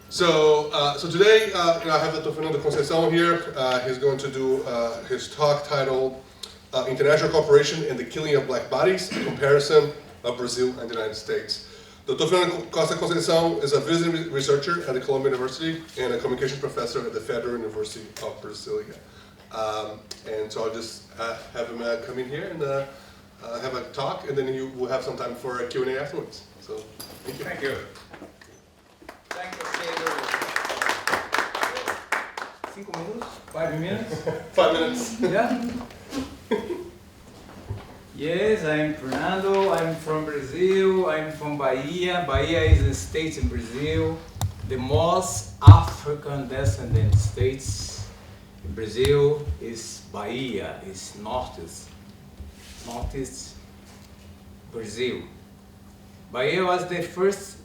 So today I have Dr. Fernando Conceição here. He's going to do his talk titled International Cooperation and the Killing of Black Bodies, a comparison of Brazil and the United States. Dr. Fernando Conceição is a visiting researcher at the Columbia University and a communication professor at the Federal University of Brasilia. And so I'll just have him come in here and have a talk, and then we'll have some time for a Q&A afterwards. So, thank you. Thank you. Thank you, Pedro. 5 minutes? 5 minutes? 5 minutes. Yeah? Yes, I'm Fernando. I'm from Brazil. I'm from Bahia. Bahia is a state in Brazil. The most African descendant states in Brazil is Bahia, is northeast Brazil. Bahia was the first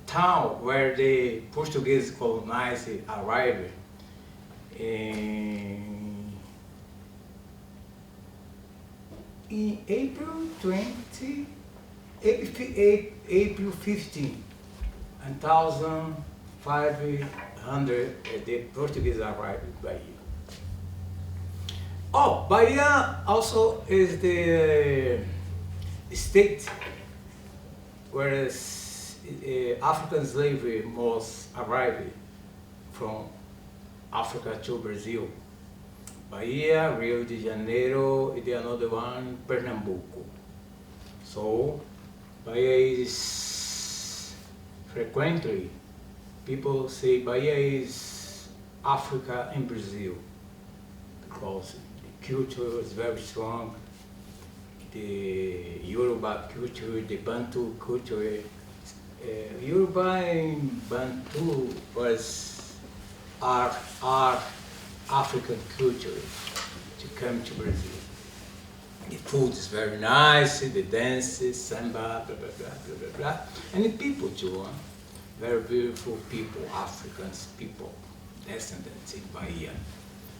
town where the Portuguese colonized arrived in April 15, 1500, the Portuguese arrived in Bahia. Oh, Bahia also is the state where African slavery was arrived from Africa to Brazil. Bahia, Rio de Janeiro, and the another one, Pernambuco. So, Bahia is frequently, people say Bahia is Africa and Brazil because the culture is very strong. The Yoruba culture, the Bantu culture, Yoruba and Bantu are African culture to come to Brazil. The food is very nice, the dances, samba, blah, blah, blah, blah, blah, blah. And the people too, huh? Very beautiful people, Africans people, descendants in Bahia.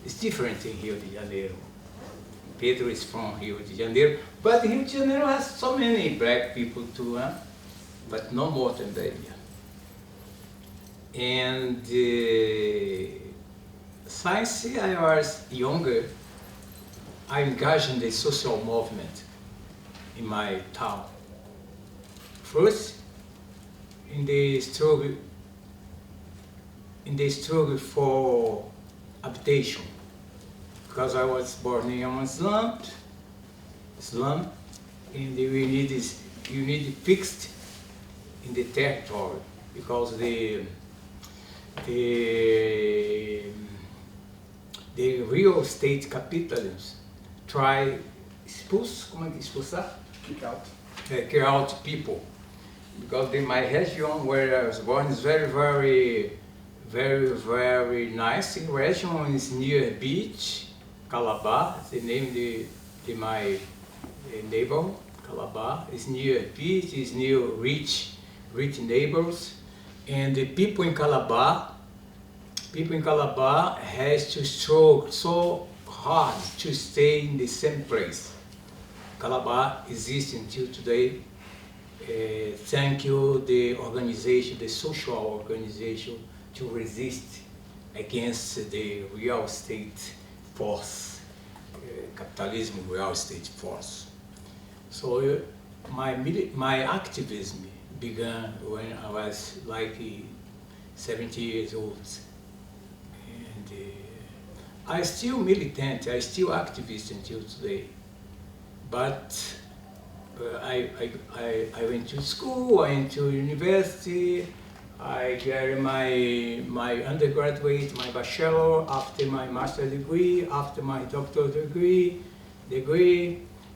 It's different in Rio de Janeiro. Pedro is from Rio de Janeiro, but Rio de Janeiro has so many black people too, huh? But no more than Bahia. And since I was younger, I engaged in the social movement in my town. First, in the struggle for habitation, because I was born in a slum, and you need fixed in the territory, because the real estate capitalists try expulsar? Kick out people. Because in my region where I was born is very, very, very, very nice. The region is near beach, Calabar, the name of my neighbor, Calabar. Is near beach, is near rich neighbors. And the people in Calabar has to struggle so hard to stay in the same place. Calabar exists until today. Thank you, the organization, the social organization, to resist against the real estate force, capitalism real estate force. So my activism began when I was like 70 years old. And I still militant, I still activist until today. But I went to school, I went to university, I got my undergraduate, my bachelor, after my master's degree, after my doctoral degree,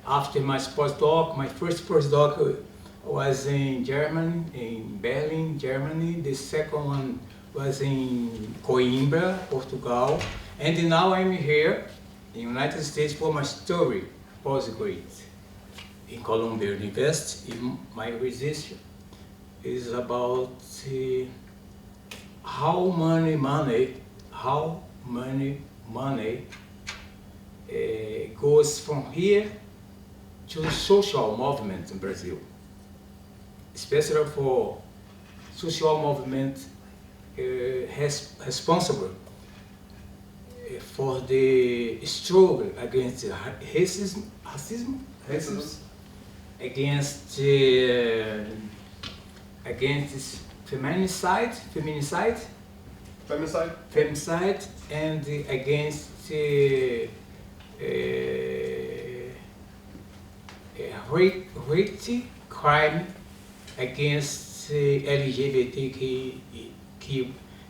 after my postdoc. My first postdoc was in Germany, in Berlin, Germany. The second one was in Coimbra, Portugal. And now I'm here in the United States for my story, postgrad in Columbia University. My research is about how money goes from here to the social movement in Brazil, especially for social movement responsible for the struggle against racism, against feminicide, and against hate crime against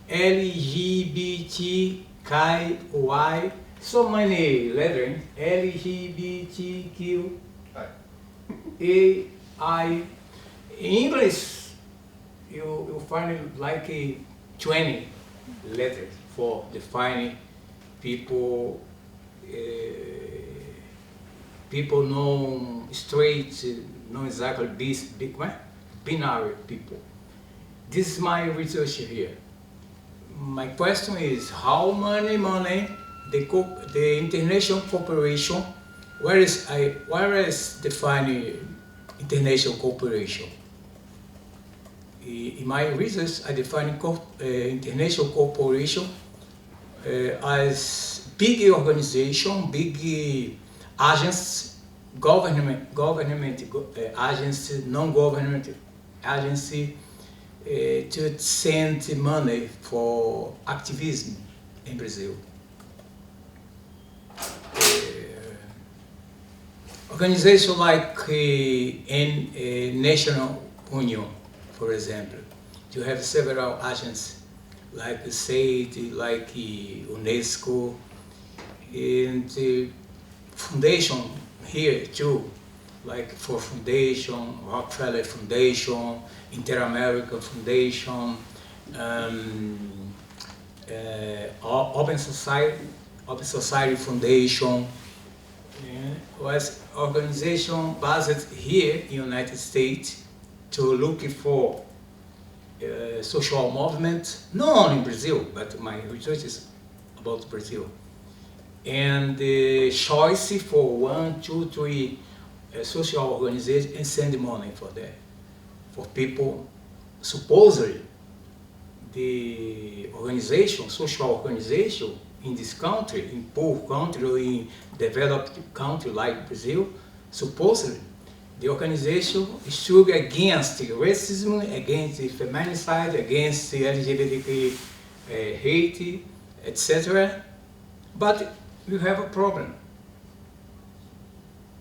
LGBTQI, so many letters, LGBTQI. In English, you find it like 20 letters for defining people, people know straight, know exactly this big one, binary people. This is my research here. My question is how many money the international corporation, where is defining international corporation? In my research, I define international corporation as big organization, big agents, government agency, non-government agency, to send money for activism in Brazil. Organization like National Union, for example, you have several agents like the state, like UNESCO, and the foundation here too, like for Foundation, Rockefeller Foundation, Inter-American Foundation, Open Society Foundation, was organization based here in the United States to look for social movement, not only in Brazil, but my research is about Brazil. And the choice for 1, 2, 3 social organizations and send money for that. For people, supposedly, the organization, social organization in this country, in poor country or in developed country like Brazil, supposedly, the organization struggle against racism, against feminicide, against LGBT hate, etc. But we have a problem.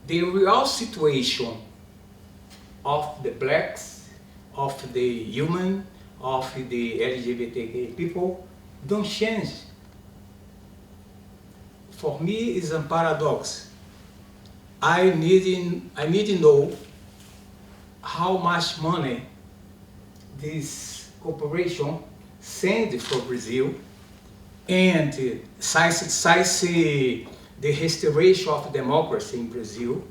The real situation of the blacks, of the human, of the LGBT people don't change. For me, it's a paradox. I need to know how much money this corporation send for Brazil, and since the restoration of democracy in Brazil.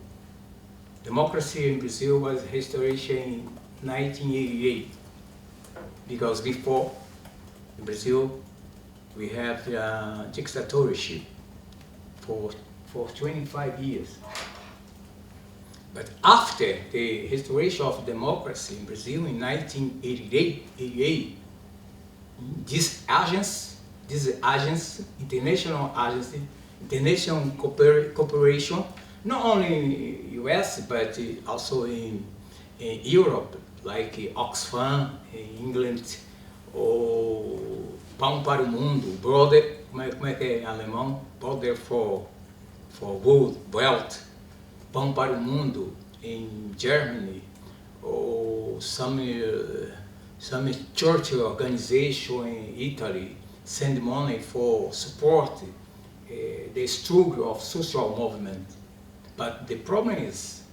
Democracy in Brazil was restoration in 1988, because before in Brazil we have dictatorship for 25 years. But after the restoration of democracy in Brazil in 1988, this agents, international agency, international cooperation, not only in US but also in Europe, like Oxfam in England, or Pão para o Mundo, Brother, como é que é em alemão? Brother for wealth, Pão para o Mundo in Germany, or some church organization in Italy send money for support the struggle of social movement. But the problem is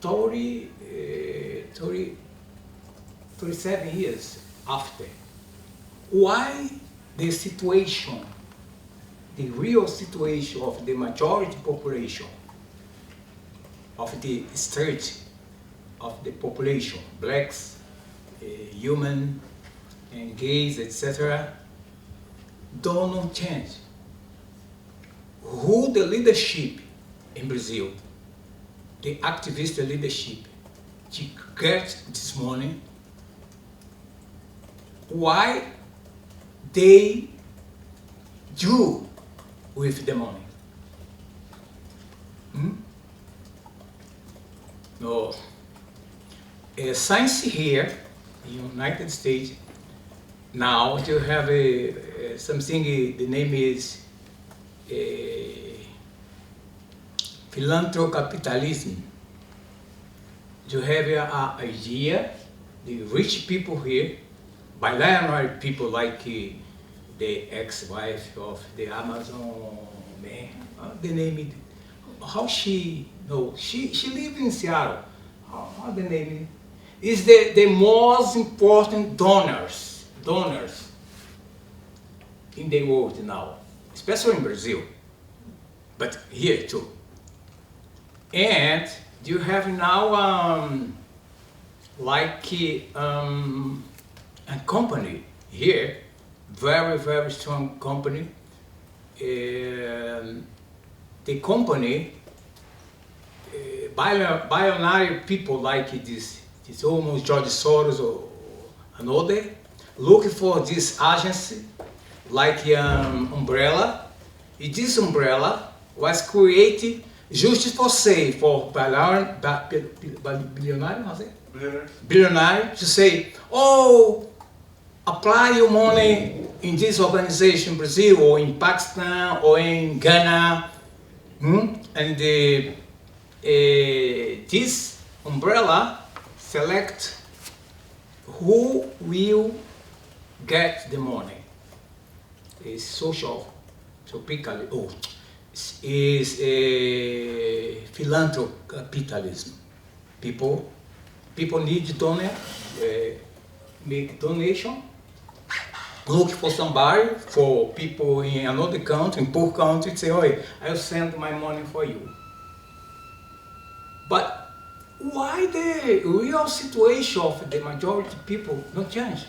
37 years after, why the situation, the real situation of the majority population, of the state of the population, blacks, human, and gays, etc., don't change. Who the leadership in Brazil, the activist leadership, to get this money? Why they do with the money? No. Science here in the United States, now you have something, the name is philanthrocapitalism. You have an idea, the rich people here, billionaire people like the ex-wife of the Amazon man, the name is, how she, no, she lives in Seattle, how the name is the most important donors in the world now, especially in Brazil, but here too. And you have now a company here, very, very strong company. The company, billionaire people like this almost George Soros or another, look for this agency like an umbrella. And this umbrella was created just for say, for billionaire to say, oh, apply your money in this organization in Brazil or in Pakistan or in Ghana. And this umbrella select who will get the money. It's social, tropically, is philanthrocapitalism. People need to donate, make donation, look for somebody, for people in another country, in poor country, say, oh, I'll send my money for you. But why the real situation of the majority of people don't change?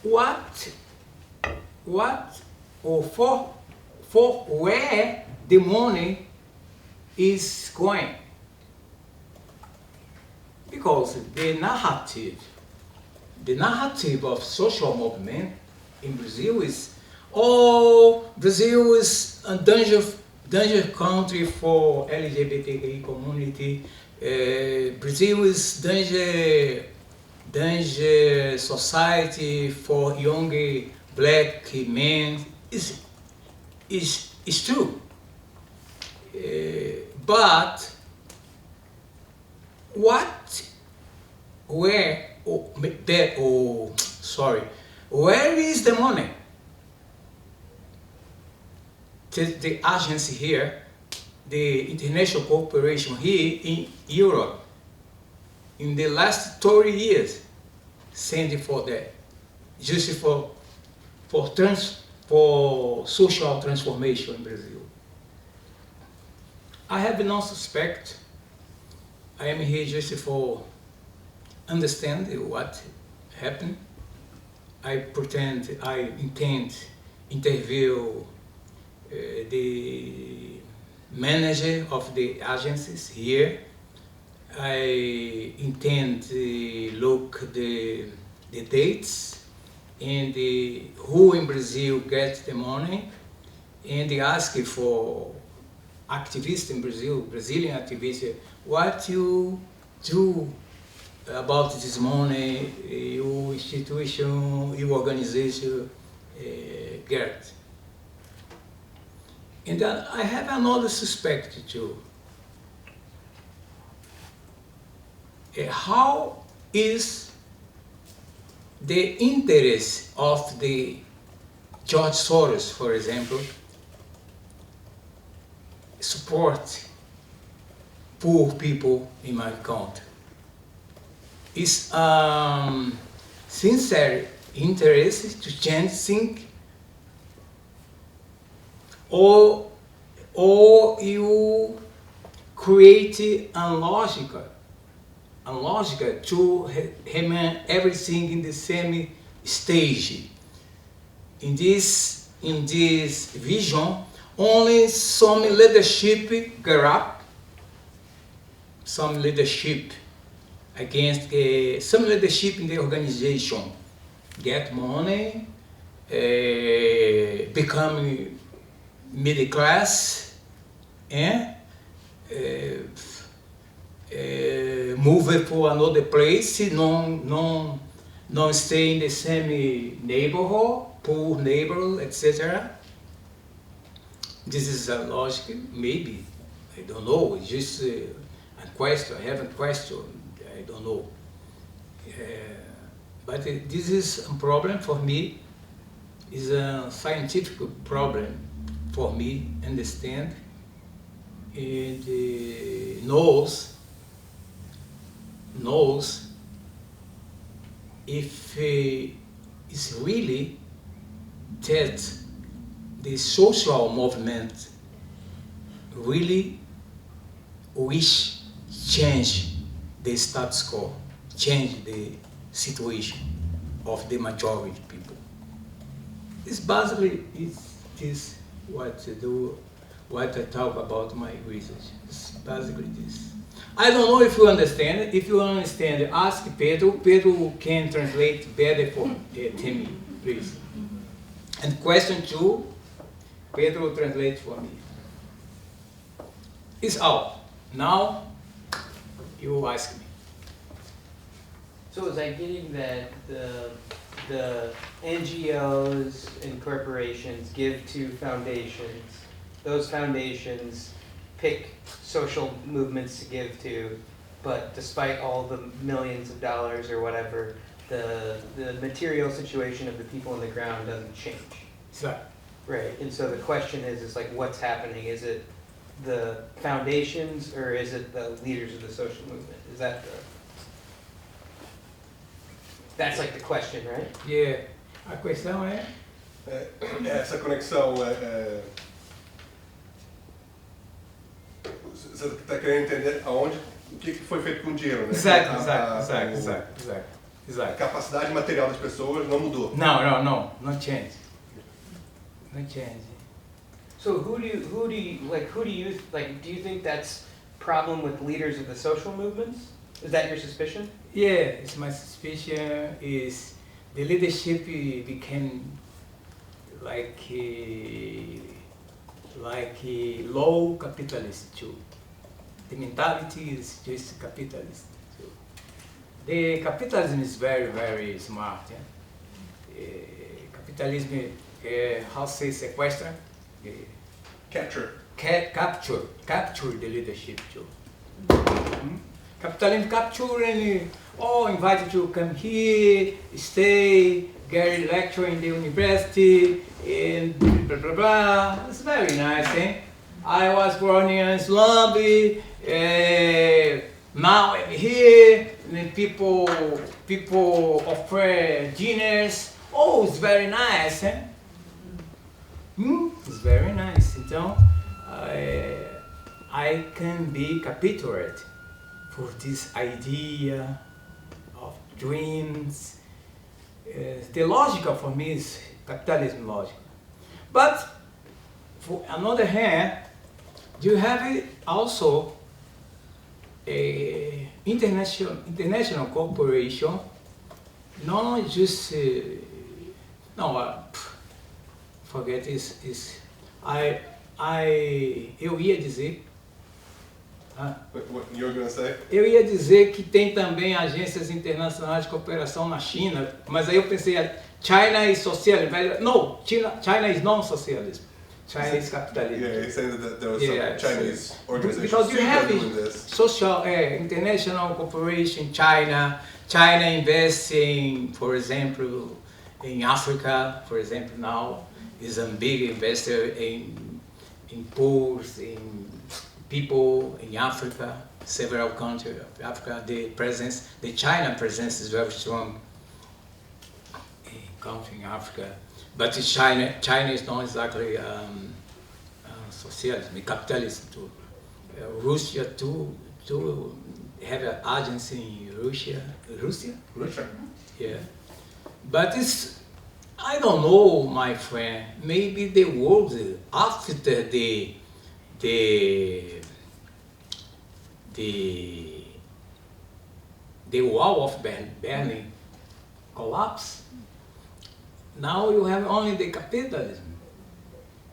What or for where the money is going? Because the narrative of social movement in Brazil is, oh, Brazil is a danger country for LGBTQI community. Brazil is danger society for young black men. It's true. But where is the money? The agency here, the international cooperation here in Europe, in the last 30 years, sent for that, just for social transformation in Brazil. I have no suspect. I am here just for understand what happened. I intend interview the manager of the agencies here. I intend to look the dates and who in Brazil gets the money, and ask for activists in Brazil, Brazilian activists, what you do about this money, your institution, your organization get. And then I have another suspect too. How is the interest of the George Soros, for example, support poor people in my country? Is sincere interest to change things, or you create unlogical to remain everything in the same stage. In this vision, only some leadership get up, some leadership against some leadership in the organization get money, become middle class, and move for another place, non stay in the same neighborhood, poor neighborhood, etc. This is a logic, maybe, I don't know, it's just a question, I haven't questioned, I don't know. But this is a problem for me, is a scientific problem for me, understand, and knows if it's really that the social movement really wish change the status quo, change the situation of the majority people. It's basically this what I do, what I talk about my research. It's basically this. I don't know if you understand. If you understand, ask Pedro. Pedro can translate better for me, please. And question 2, Pedro translate for me. It's out. Now, you ask me. So was I getting that the NGOs and corporations give to foundations, those foundations pick social movements to give to, but despite all the millions of dollars or whatever, the material situation of the people on the ground doesn't change. So, Right, and so the question is like what's happening? Is it the foundations or is it the leaders of the social movement? Is that that's like the question, right? yeah, a questão é... Essa conexão você está querendo entender aonde, o que foi feito com o dinheiro, né? Exato. A capacidade material das pessoas não mudou. No change. No change. So who do you do you think that's problem with leaders of the social movements? Is that your suspicion? Yeah, it's my suspicion is the leadership became like low capitalist too. The mentality is just capitalist too. The capitalism is very, very smart. Yeah? Capitalism, how say sequester? Capture Capture the leadership too. Capitalism capture and invite you to come here, stay, get a lecture in the university, and blah blah blah. It's very nice, eh? I was born in a slum, now I'm here, and people offer dinners. Oh, it's very nice, eh? It's very nice. Então, I can be capitulate for this idea of dreams. The logical for me is capitalism logic. But for another hand, you have also a international corporation, not just forget this. Eu ia dizer. What you're going to say? Eu ia dizer que tem também agências internacionais de cooperação na China, mas aí eu pensei, China is socialism. No, China is non-socialism. China is capitalism. Yeah, you're saying that there are some Chinese organizations because you have doing this. social international cooperation. China invests in, for example, in Africa. For example, now is a big investor in poor, in people in Africa, several countries of Africa. The China presence is very strong in country in Africa. But China is not exactly socialism, capitalism too. Russia too have an agency in Russia. Yeah. But I don't know, my friend. Maybe the world after the wall of Berlin collapsed. now you have only the capitalism,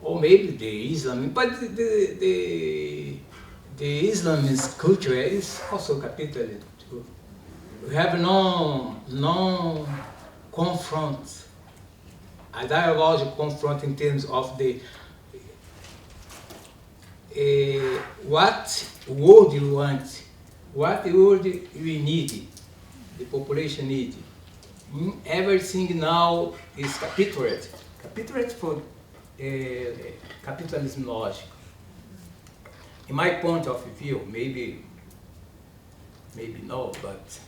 or maybe the Islam, but the Islamist culture is also capitalism too. We have no confront, a dialogical confront in terms of the what world you want, what world we need, the population need. Everything now is capitulate. Capitulate for capitalism logic. In my point of view, maybe no, but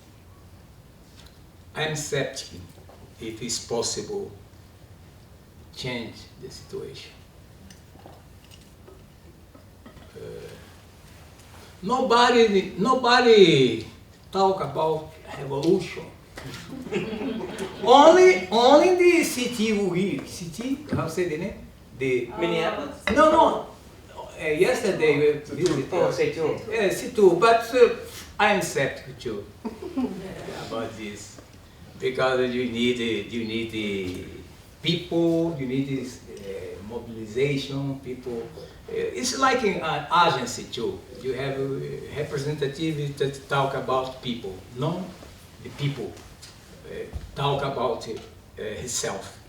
I'm skeptic if it's possible change the situation. Nobody talk about revolution. only the city we city, how say the name? The Minneapolis? no. Yesterday we visited. Oh, Seoul. Yes, too. But I'm skeptical too about this because you need people, you need mobilization, people. It's like an agency too. You have a representative that talk about people, no, the people talk about himself.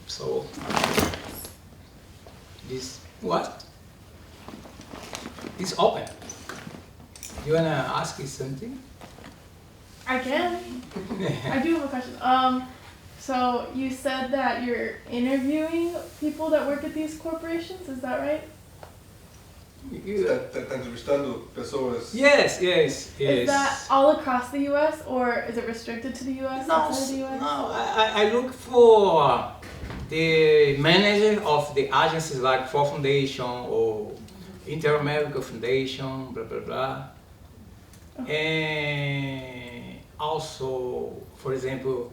So this what? It's open. You wanna ask me something? I can. I do have a question. So you said that you're interviewing people that work at these corporations, is that right? Está entrevistando pessoas. Yes. Is that all across the U.S. or is it restricted to the U.S.? Outside the U.S.? No, I look for the manager of the agencies like Ford Foundation or Inter-America Foundation, blah, blah, blah. And also, for example,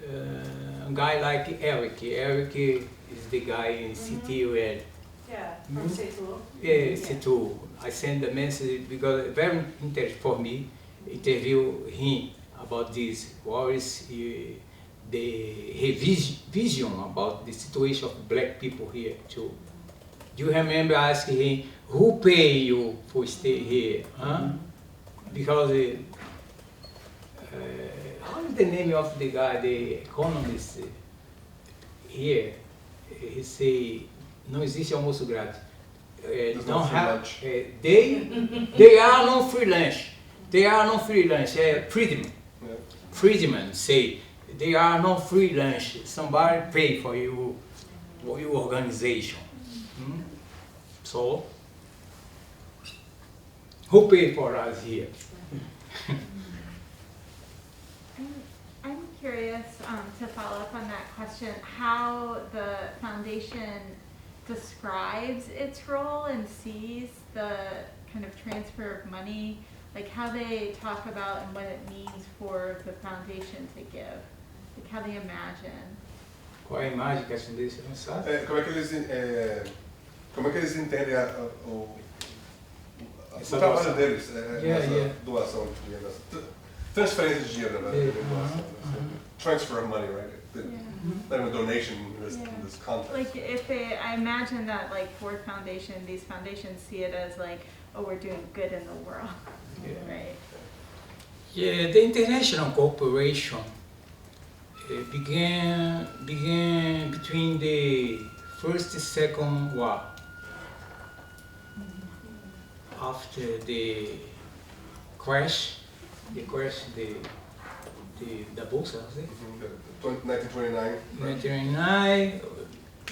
a guy like Eric. Eric is the guy in city where. Yeah, from Seoul. Yeah, Seoul. I send the message because very interesting for me. Interview him about this. What is his vision about the situation of black people here too? Do you remember asking him who pay you for stay here? Huh? Because how is the name of the guy, the economist here? He say não existe almoço grátis. Don't have. They are no free lunch. They are no free lunch. Friedman say they are no free lunch. Somebody pay for you, for your organization. So who pay for us here? I'm curious to follow up on that question, how the foundation describes its role and sees the kind of transfer of money, like how they talk about and what it means for the foundation to give, like how they imagine. Qual é a imagem que a foundation sabe? Como é que eles entendem o trabalho deles, essa doação de dinheiro, transferência de dinheiro, transfer of money, right? Not even a donation in this context. Like I imagine that like Ford Foundation, these foundations see it as like, oh, we're doing good in the world, right? Yeah, the international cooperation began between the First and Second War. After the crash, the Bolsa, 1929. 1929,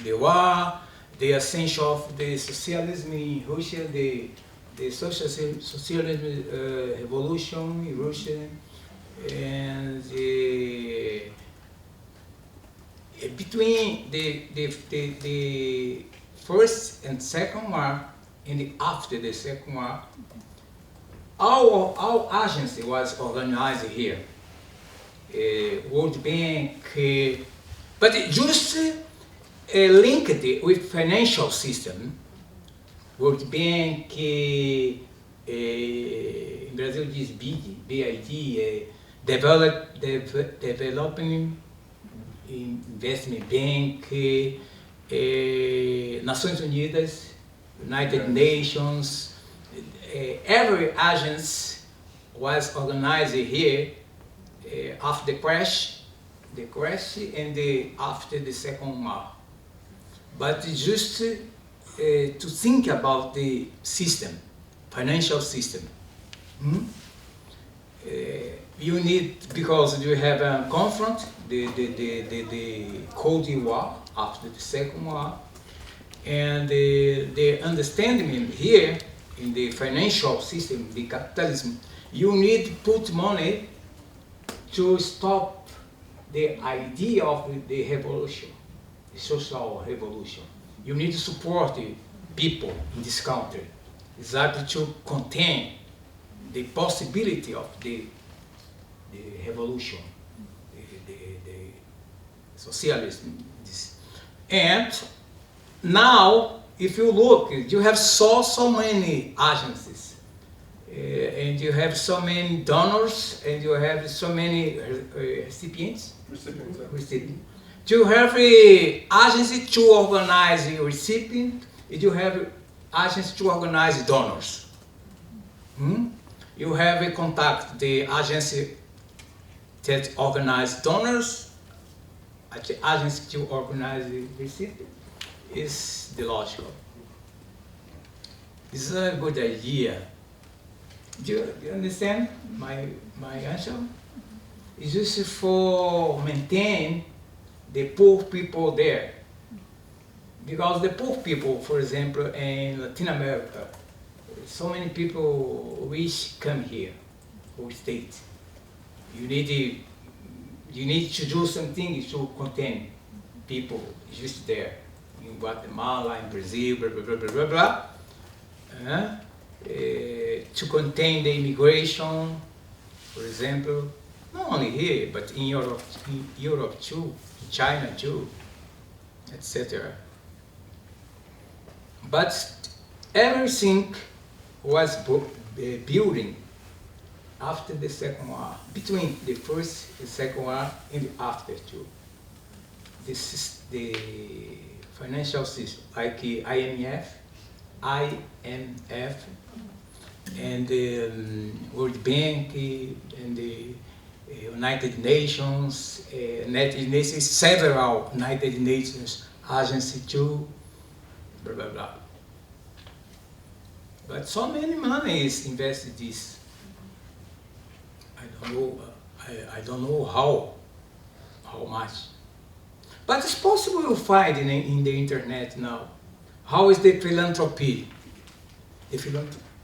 the war, the ascension of the socialism in Russia, the socialism revolution in Russia, and between the First and Second War and after the Second War, our agency was organized here. World Bank, but just linked with financial system. World Bank, in Brazil diz BID, developing investment bank, Nações Unidas, United Nations, every agency was organized here after the crash and after the second war. But just to think about the system, financial system. You need, because you have a confront, the Cold War after the Second War, and the understanding here in the financial system, the capitalism, you need to put money to stop the idea of the revolution, the social revolution. You need to support the people in this country, exactly to contain the possibility of the revolution, the socialism. And now, if you look, you have so many agencies, and you have so many donors, and you have so many recipients. You have an agency to organize the recipient, and you have agency to organize donors. You have a contact, the agency that organize donors, the agency to organize the recipient, is the logical. This is a good idea. Do you understand my answer? It's just for maintain the poor people there. Because the poor people, for example, in Latin America, so many people wish come here or stay. You need to do something to contain people just there. In Guatemala, in Brazil, blah, blah, blah, blah, blah, blah. To contain the immigration, for example, not only here, but in Europe too, in China too, etc. But everything was building after the Second War, between the first and Second War and after too. This is the financial system, like IMF, and the World Bank, and the United Nations, several United Nations agencies too, blah, blah, blah. But so many money is invested in this. I don't know how much. But it's possible to find in the internet now. How is the philanthropy? The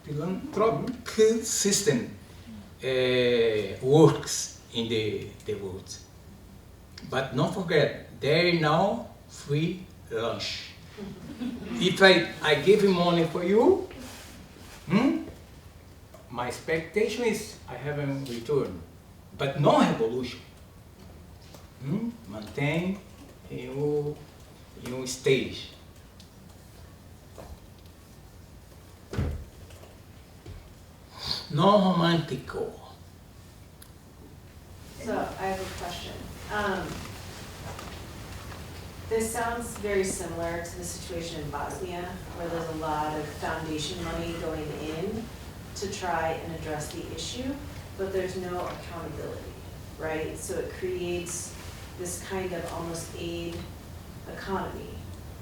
philanthropic system works in the world. But don't forget, there is no free lunch. If I give you money for you, my expectation is I have a return, but no revolution. Maintain your stage. No romantical. So I have a question. This sounds very similar to the situation in Bosnia, where there's a lot of foundation money going in to try and address the issue, but there's no accountability, right? So it creates this kind of almost aid economy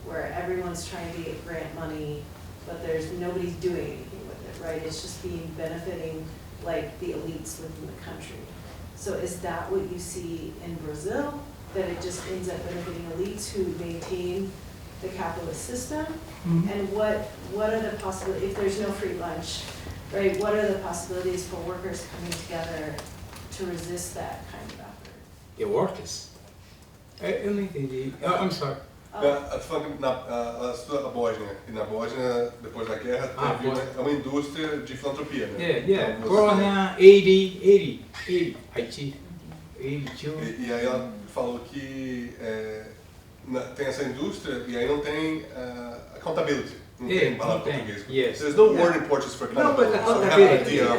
where everyone's trying to get grant money, but nobody's doing anything with it, right? It's just benefiting like the elites within the country. So is that what you see in Brazil? That it just ends up benefiting elites who maintain the capitalist system? And what are the possibilities, if there's no free lunch, right, what are the possibilities for workers coming together to resist that kind of effort? The workers? Eu não entendi. I'm sorry. Eu tô falando na Bósnia. E na Bósnia, depois da guerra, teve uma indústria de filantropia, né? Yeah. Bósnia, 80, Haiti, 82. E aí ela falou que tem essa indústria e aí não tem accountability. Não tem Yeah, palavra não tem. português. Yes. There's no word in Portuguese for No, but accountability. So we have an accountability. idea of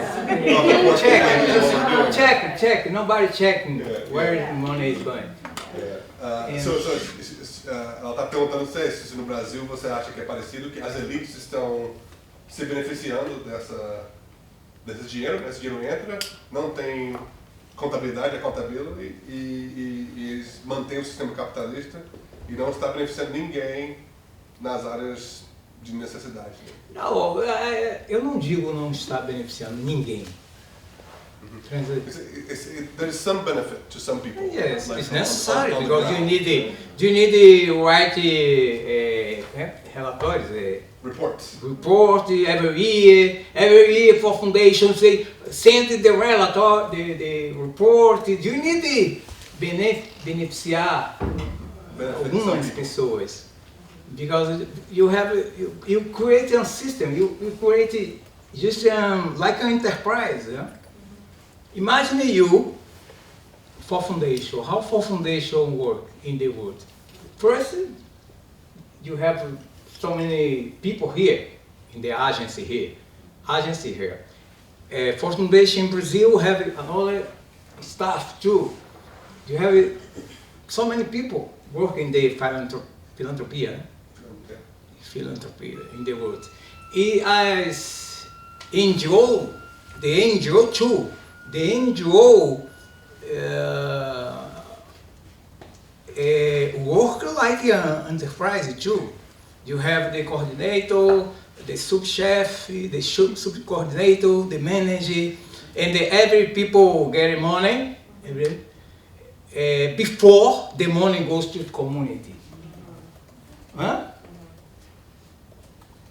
what Check, we're doing. check. Nobody checking Yeah, where yeah. the money is going. Yeah. Ela está perguntando se no Brasil você acha que é parecido, que as elites estão se beneficiando desse dinheiro, esse dinheiro entra, não tem contabilidade, accountability, e eles mantêm o sistema capitalista e não está beneficiando ninguém nas áreas de necessidade. Não, eu não digo não está beneficiando ninguém. There is some benefit to some people. Yes, like it's on necessary the because ground. you need to write relatórios, Reports. report every year for foundations. They send the relatory, the report. You need to beneficiar Benefit some algumas people. pessoas because you create a system. You create just like an enterprise. Yeah? Imagine you for foundation. How for foundation work in the world? First, you have so many people here in the agency here. For foundation in Brazil, have another staff too. You have so many people working in the philanthropy in the world. E as NGO, the NGO too. The NGO work like an enterprise too. You have the coordinator, the sub-chef, the sub-coordinator, the manager, and every people get money before the money goes to the community. Huh?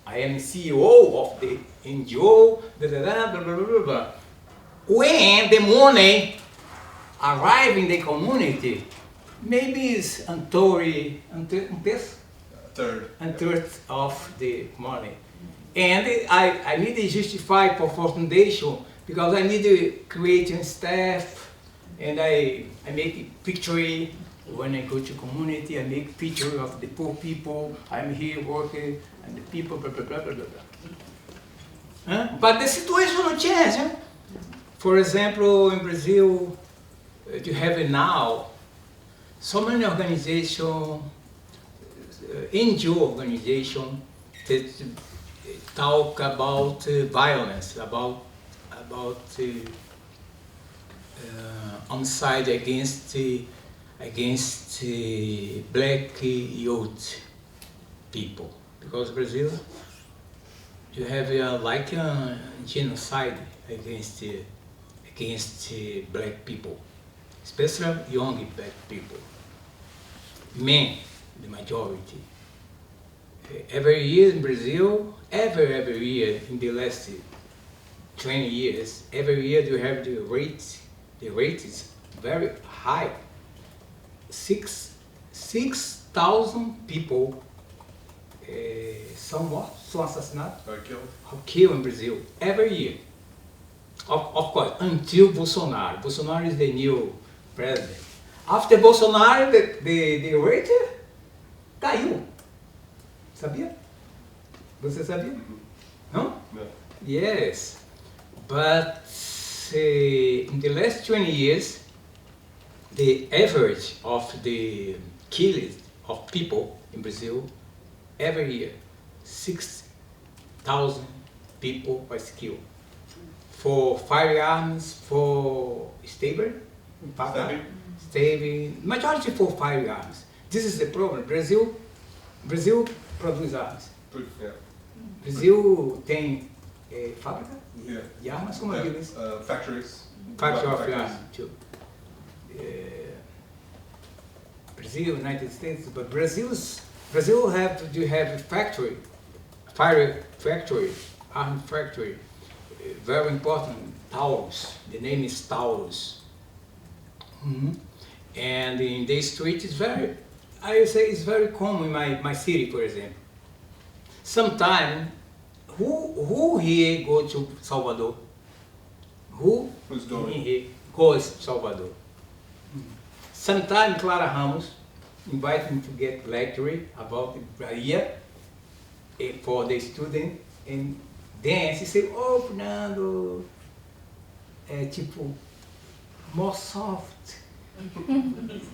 I am CEO of the NGO, blah, blah, blah, blah, blah, blah. When the money arrive in the community, maybe it's a third of the money. And I need to justify for foundation because I need to create a staff and I make a picture when I go to community, I make picture of the poor people, I'm here working and the people blah blah blah blah blah. Huh? But the situation will change. Huh? For example, in Brazil, you have now so many organizations, NGO organizations that talk about violence, about homicide against black youth people. Because Brazil, you have like a genocide against black people, especially young black people, men, the majority. Every year in Brazil, every year in the last 20 years, every year you have the rate is very high. 6,000 people são assassinados, are killed in Brazil every year. Of course, until Bolsonaro. Bolsonaro is the new president. After Bolsonaro, the rate caiu. Sabia? Você sabia? No? No. Yes. But in the last 20 years, the average of the killings of people in Brazil, every year, 6,000 people was killed. For firearms, for stabbing, majority for firearms. This is the problem. Brazil produz armas. Yeah. Brasil tem fábrica Yeah. de armas, como aqueles? Factories. Factory of Factories. arms too. Brazil, United States, but Brazil have a factory, fire factory, arm factory, very important. Taurus, the name is Taurus. And in the street is very, I would say it's very common in my city, for example. Sometimes, who here go to Salvador? Who's going? Here goes to Salvador. Sometimes Clara Ramos invite me to get lecture about the Bahia. for the student and dance. You say, oh, Fernando, tipo, more soft,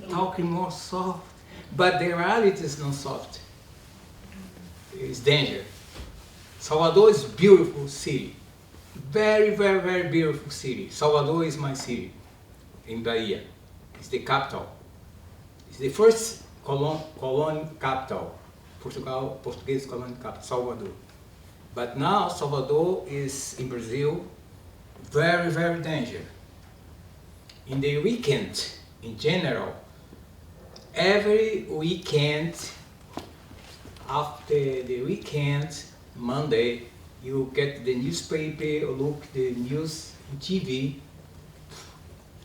talking more soft. But the reality is not soft. It's danger. Salvador is a beautiful city. Very, very, very beautiful city. Salvador is my city in Bahia. It's the capital. It's the first colony capital. Portuguese colony capital, Salvador. But now Salvador is in Brazil, very, very dangerous. In the weekend, in general, every weekend, after the weekend, Monday, you get the newspaper, look the news on TV,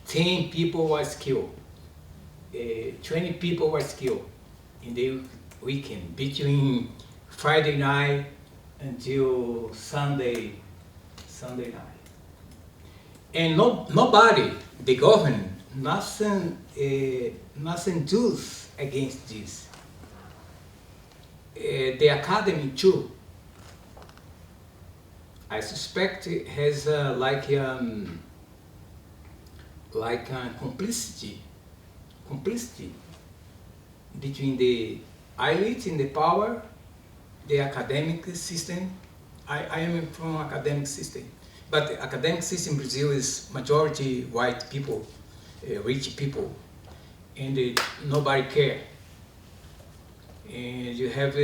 10 people was killed, 20 people was killed in the weekend, between Friday night until Sunday night. And nobody, the government, nothing does against this. The academy too, I suspect it has like a complicity between the elite in the power, the academic system. I am from academic system, but the academic system in Brazil is majority white people, rich people, and nobody care. And you have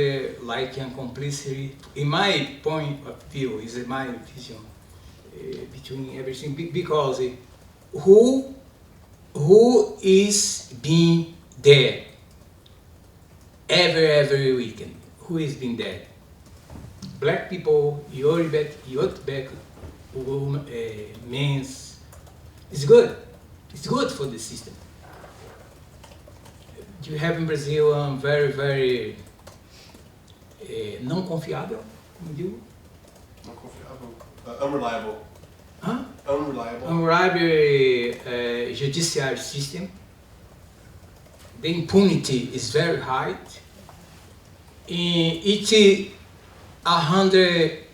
like a complicity, in my point of view, is my vision, between everything, because who is being there every weekend? Who is being there? Black people, Yorubek, men's. It's good. It's good for the system. You have in Brazil very, very não confiável, como digo? Não confiável. Unreliable. Huh? Unreliable. Unreliable judiciary system. The impunity is very high. In each 100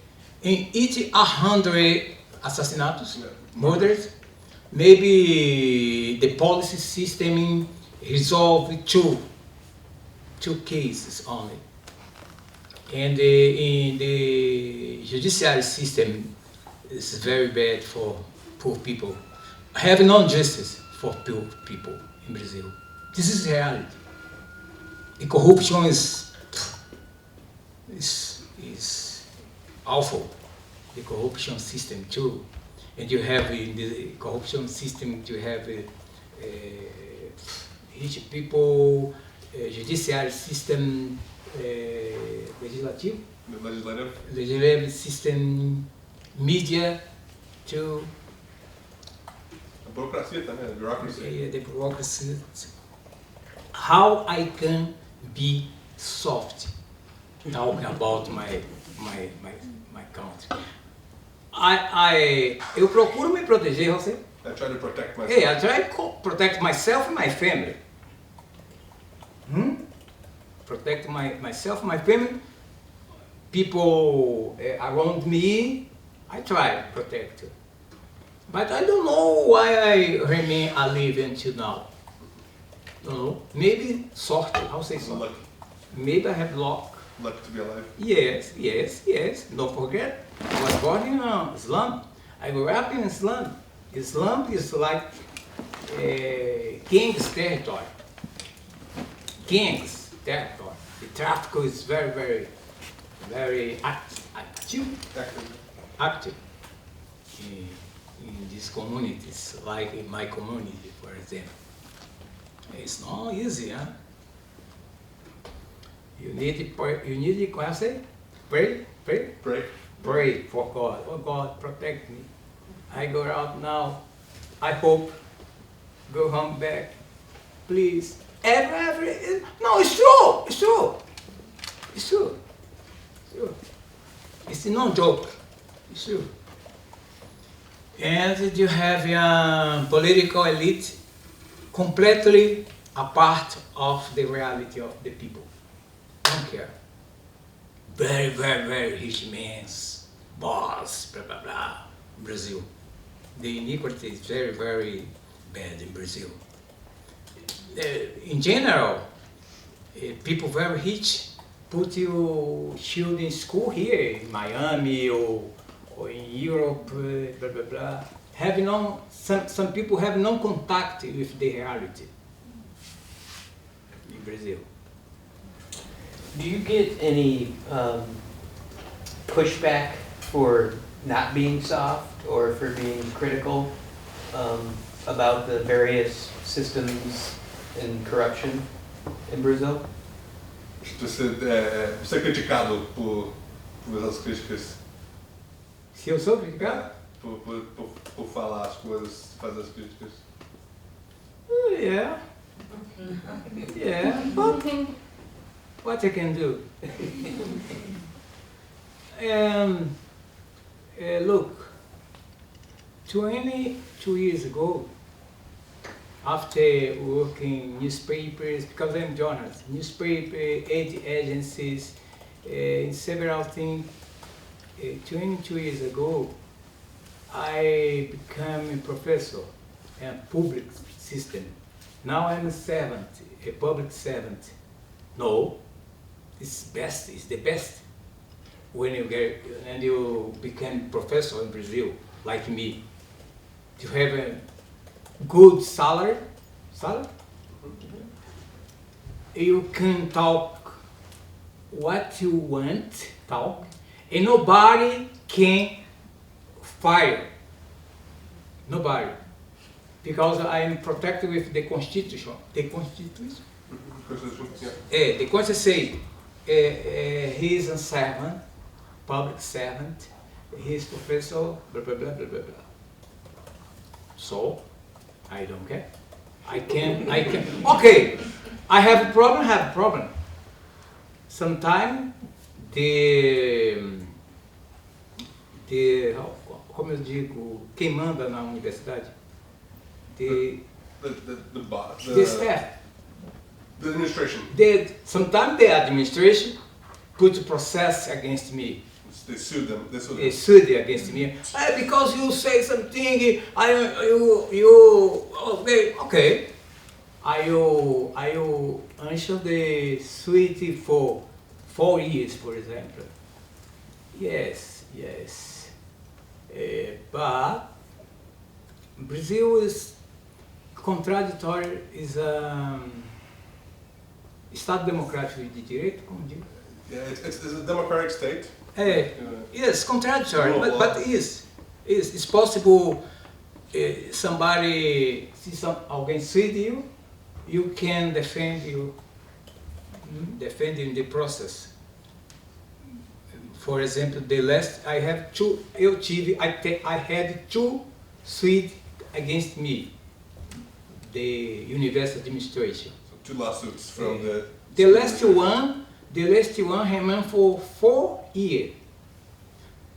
assassinatos, murders, maybe the policy system resolve two cases only. And in the judiciary system, it's very bad for poor people. Have no justice for poor people in Brazil. This is reality. The corruption is awful. The corruption system too. And you have in the corruption system, you have rich people, judiciary system, legislative system, media too. A burocracia também, a bureaucracy. The bureaucracy. How I can be soft talking about my country. Eu procuro me proteger, você? I try to protect myself. Hey, I try to protect myself and my family. Protect myself and my family. People around me, I try to protect. But I don't know why I remain alive until now. Don't know. Maybe sorte. How say sorte? Luck. Maybe I have luck. Luck to be alive. Yes. Don't forget, I was born in a slum. I grew up in a slum. Islam is like gangs territory. Gangs territory. The traffic is very, very, very active in these communities, like in my community, for example. It's not easy, huh? You need to pray. You need to pray. Pray for God. Oh God, protect me. I go out now. I hope go home back. Please. No, it's true. It's true. It's no joke. It's true. And you have a political elite completely apart of the reality of the people. Don't care. very, very, very rich man's boss, blah, blah, blah, Brazil. The inequality is very, very bad in Brazil. In general, people very rich put your children in school here in Miami or in Europe, blah, blah, blah. Some people have no contact with the reality in Brazil. Do you get any pushback for not being soft or for being critical about the various systems and corruption in Brazil? Você é criticado por essas críticas? Se eu sou criticado? Por falar as coisas, fazer as críticas? Yeah. Yeah, but what I can do? Look, 22 years ago, after working newspapers, because I'm journalist, newspaper, aid agencies, in several things, 22 years ago, I became a professor in public system. Now I'm a servant, a public servant. No, it's best, it's the best. When you become professor in Brazil, like me, you have a good salary, you can talk what you want, talk, and nobody can fire. Nobody. Because I am protected with the Constitution. The Constitution? Yeah. The Constitution says he is a servant, public servant, he is professor, blah, blah, blah, blah, blah, blah. So, I don't care. I can, okay, I have a problem, Sometimes como eu digo, quem manda na universidade? The staff. The administration. Sometimes the administration put process against me. They sued them. They sued against me. Because you say something, okay. I answer the suit for 4 years, for example. Yes. But Brazil is contradictory, is Estado democrático de direito, como digo? Yeah, it's a democratic state. Yes, contradictory, but it's possible. Somebody, alguém sued you, you can defend you, in the process. For example, the last I had two suits against me, the university administration. So 2 lawsuits from the last one remained for 4 years.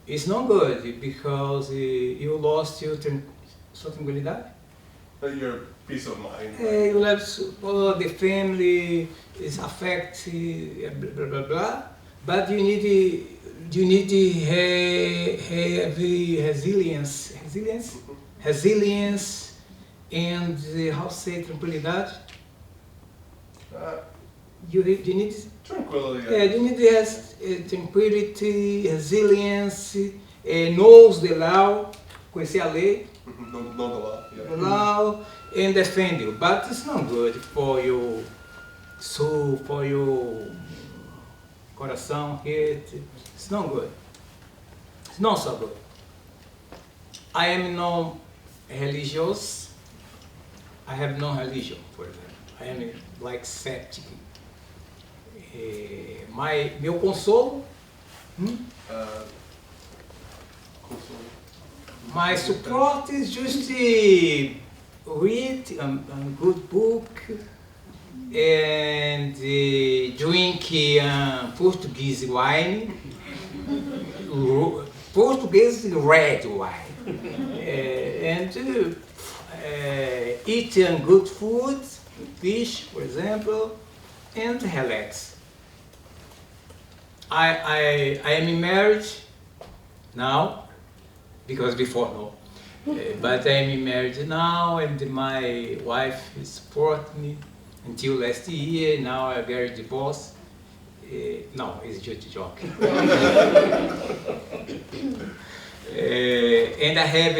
It's not good because you lost your tranquilidade. Your peace of mind. You left the family is affected, blah blah blah. But you need to have resilience, and how to say tranquilidade. You need tranquility. You need to have tranquility, resilience, knows the law, conhecer a lei. Know the law. Yeah. The law and defend you, but it's not good for your soul, for your coração, heart. It's not good. It's not so good. I am no religious. I have no religion, for example. I am like septic. Meu consolo. My support is just read a good book and drink Portuguese wine, Portuguese red wine, and eat good food, fish, for example, and relax. I am in marriage now, because before no. But I am in marriage now, and my wife supported me until last year. Now I got divorced. No, it's just a joke. And I have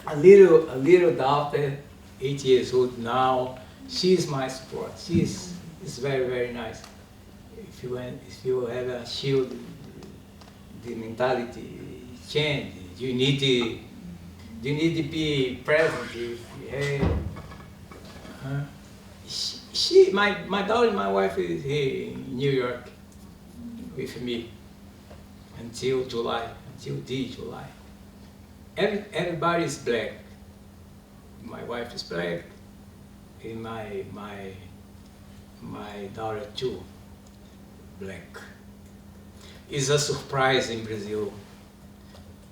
a little daughter, 8 years old now. She's my support. She's very, very nice. If you have a shield, the mentality change. You need to be present. My daughter, my wife is here in New York with me until July, until this July. Everybody is black. My wife is black, and my daughter too, black. It's a surprise in Brazil.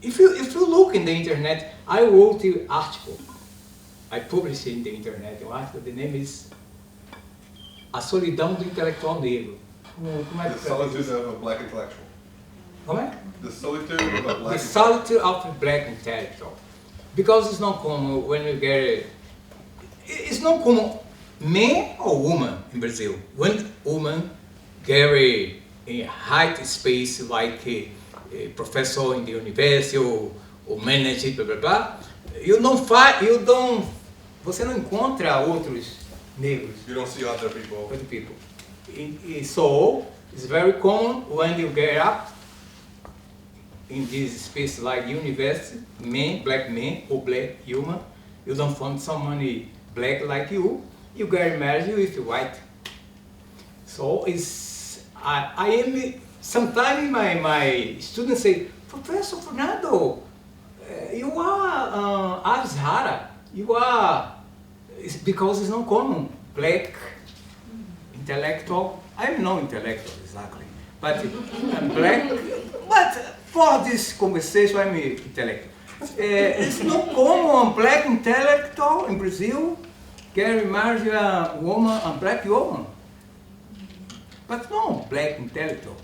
If you look in the internet, I wrote an article. I published in the internet an article. The name is A Solidão do Intelectual Negro. Como é The que solitude of a black intellectual. Como é? The solitude of a black The solitude of a black intellectual. Because it's not common when you get it's not common man or woman in Brazil. When woman get a high space like a professor in the university or manager, blá blá blá, você não encontra outros negros. You don't see other people. Other people. So it's very common when you get up in this space like university, black men or black human, you don't find someone black like you get married with white. So I am, sometimes my students say, Professor Fernando, you are Azhara, you are, it's because it's not common, black, intellectual. I'm no intellectual exactly, but I'm black, but for this conversation I'm intellectual. It's not common, black intellectual in Brazil can marry a woman, a black woman. But no, black intellectual.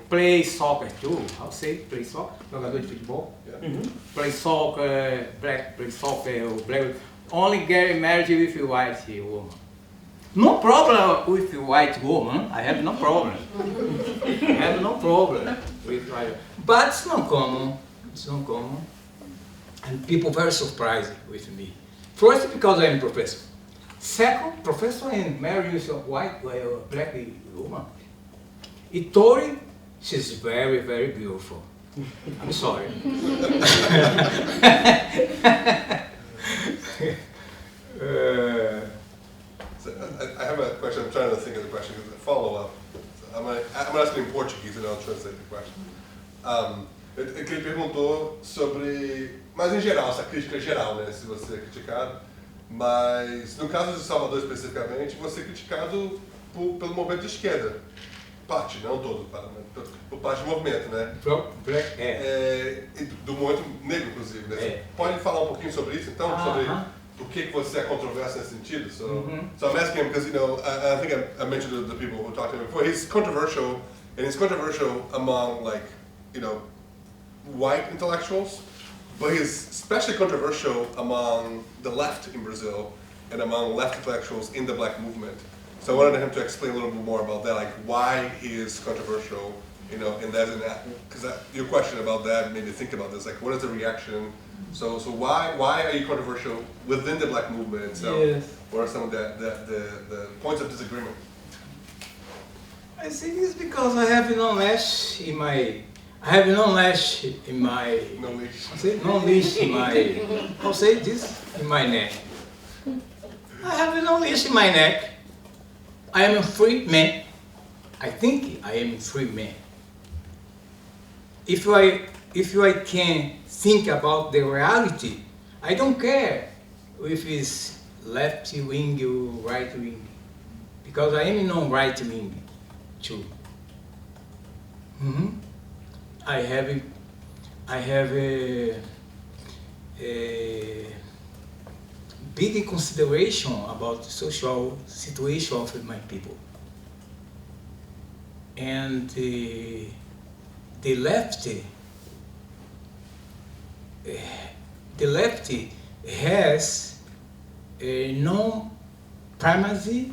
Play soccer too, how say play soccer? Jogador de futebol? Yeah. Play soccer, black play soccer, black. Only get married with a white woman. No problem with a white woman, I have no problem. I have no problem with white. But it's not common, it's not common. And people very surprised with me. First, because I'm a professor. Second, professor and married with a white, black woman. Itori, she's very, very beautiful. I'm sorry. So I have a question. I'm trying to think of the question. A follow-up. I'm going to ask it in Portuguese and I'll translate the question. Que ele perguntou sobre, mas em geral, essa crítica geral, né? Se você é criticado, mas no caso de Salvador especificamente, você é criticado pelo movimento de esquerda. Parte, não todo, mas por parte do movimento, né? Do movimento negro, inclusive, né? Pode falar um pouquinho sobre isso, então? Sobre por que você é controverso nesse sentido? So I'm asking him because, you know, I think I mentioned the people who talked to him before. He's controversial, and he's controversial among, like, you know, white intellectuals, but he's especially controversial among the left in Brazil and among left intellectuals in the black movement. So I wanted him to explain a little bit more about that, like why he is controversial, you know, and that, because your question about that made me think about this, like what is the reaction? So why are you controversial within the black movement itself? Yes. What are some of the points of disagreement? I think it's because I have no lash in my. I have no lash in my. No leash. No leash in my. I'll say this in my neck. I have no leash in my neck. I am a free man. I think I am a free man. If I can think about the reality, I don't care if it's left wing or right wing, because I am no right wing too. I have a big consideration about the social situation of my people. and the lefty has no primacy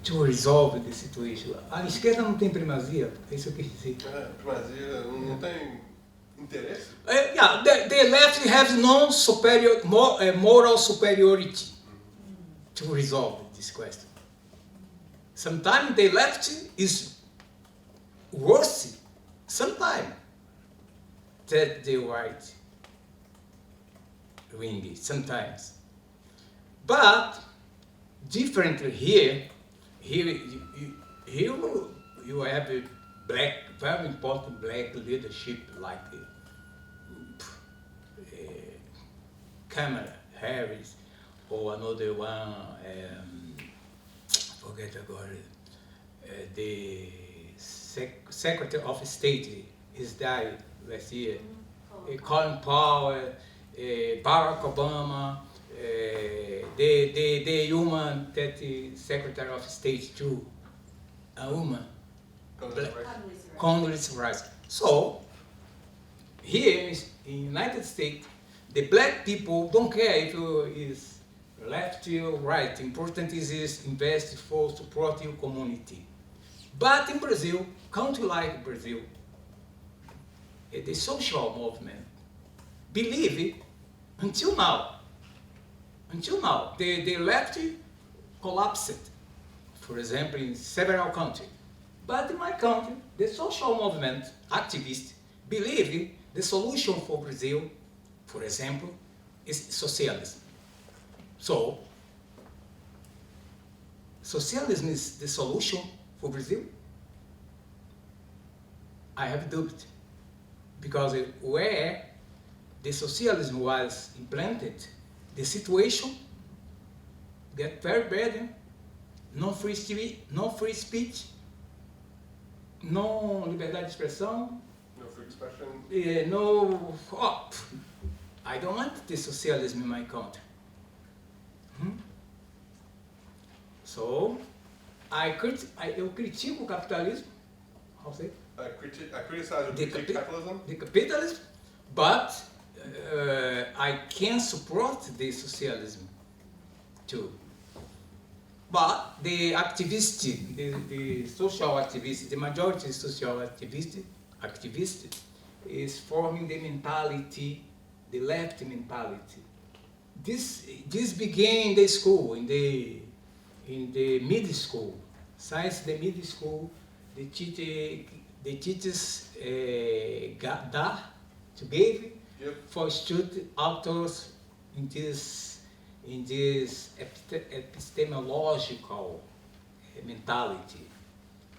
to resolve the situation. A esquerda não tem primazia, é isso que eu quis dizer. Primazia não tem interesse? Yeah, the left has no moral superiority to resolve this question. Sometimes the left is worse, sometimes, than the right wing, sometimes. But differently here you have a very important black leadership like Kamala Harris, or another one, forget about it, the Secretary of State is died last year, Colin Powell, Barack Obama, the woman that is Secretary of State too, a woman, Condoleezza Rice. So, here in United States, the black people don't care if you is left or right. Important is invest for support your community. But in Brazil, country like Brazil, the social movement believe until now, the left collapsed, for example, in several countries. But in my country, the social movement activists believe the solution for Brazil, for example, is socialism. So, socialism is the solution for Brazil? I have doubt, because where the socialism was implanted, the situation get very bad. No free speech, no liberdade de expressão. No free expression? I don't want the socialism in my country. So, eu critico o capitalismo. How say? I criticize or critique capitalism? The capitalism, but I can support the socialism too. But the activists, the social activists, the majority social activists is forming the mentality, the left mentality. This began in the school, in the middle school. Since the middle school, the teachers gave for student authors in this epistemological mentality.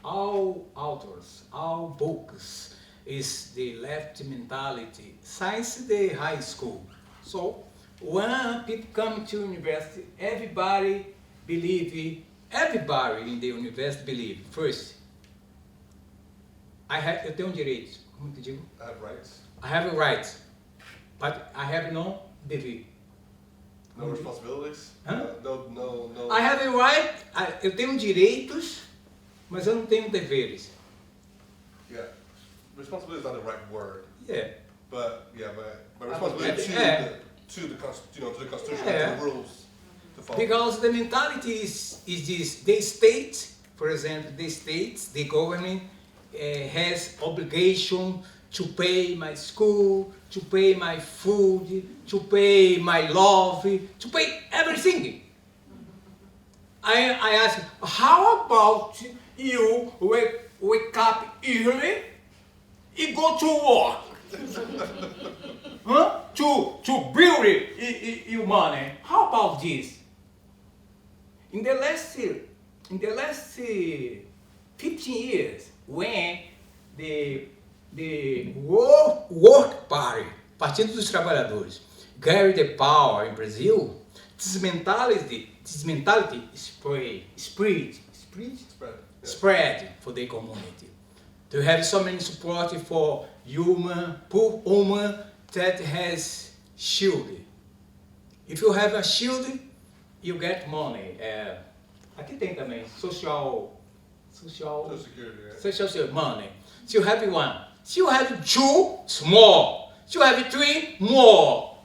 All authors, all books is the left mentality since the high school. So when people come to university, everybody in the university believe, first, eu tenho direitos, como que digo? I have rights. I have a right, but I have no dever. No responsibilities? Huh? No. I have a right, eu tenho direitos, mas eu não tenho deveres. Yeah. Responsibility is not the right word. Yeah. But responsibility to the Constitution, Yeah. to the rules to follow. Because the mentality is this, the state, for example, the government has obligation to pay my school, to pay my food, to pay my love, to pay everything. I ask, how about you wake up early and go to work? Huh? To build your money. How about this? In the last 15 years, when the Work Party, Partido dos Trabalhadores, gained the power in Brazil, this mentality spread for the community. To have so many support for poor woman that has shield. If you have a shield, you get money. Aqui tem também social social Security, right? social money. She have one. She have two, small. She have three, more.